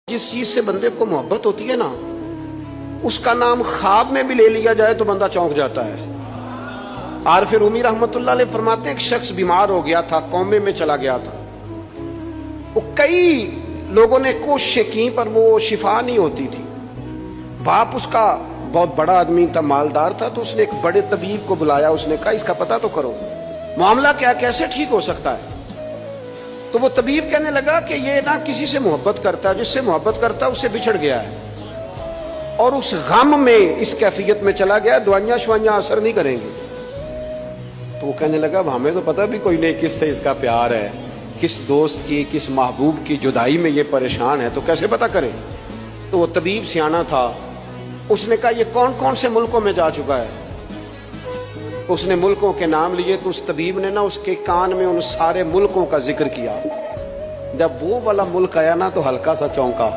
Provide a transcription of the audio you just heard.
जिस चीज से बंदे को मोहब्बत होती है ना, उसका नाम ख्वाब में भी ले लिया जाए तो बंदा चौंक जाता है। आरिफ रूमी रहमतुल्लाह अलैह फरमाते हैं, एक शख्स बीमार हो गया था, कौमे में चला गया था। वो कई लोगों ने कोशिशें की पर वो शिफा नहीं होती थी। बाप उसका बहुत बड़ा आदमी था, मालदार था, तो उसने एक बड़े तबीब को बुलाया। उसने कहा इसका पता तो करो, मामला क्या, कैसे ठीक हो सकता है। तो वो तबीब कहने लगा कि ये ना किसी से मोहब्बत करता है, जिससे मोहब्बत करता है उससे बिछड़ गया है और उस गम में इस कैफियत में चला गया, दवाइयां शवाइयां असर नहीं करेंगी। तो वो कहने लगा हमें तो पता भी कोई नहीं किससे इसका प्यार है, किस दोस्त की, किस महबूब की जुदाई में ये परेशान है, तो कैसे पता करें। तो वो तबीब सियाना था, उसने कहा ये कौन कौन से मुल्कों में जा चुका है। उसने मुल्कों के नाम लिए तो उस तबीब ने ना उसके कान में उन सारे मुल्कों का जिक्र किया। जब वो वाला मुल्क आया ना तो हल्का सा चौंका।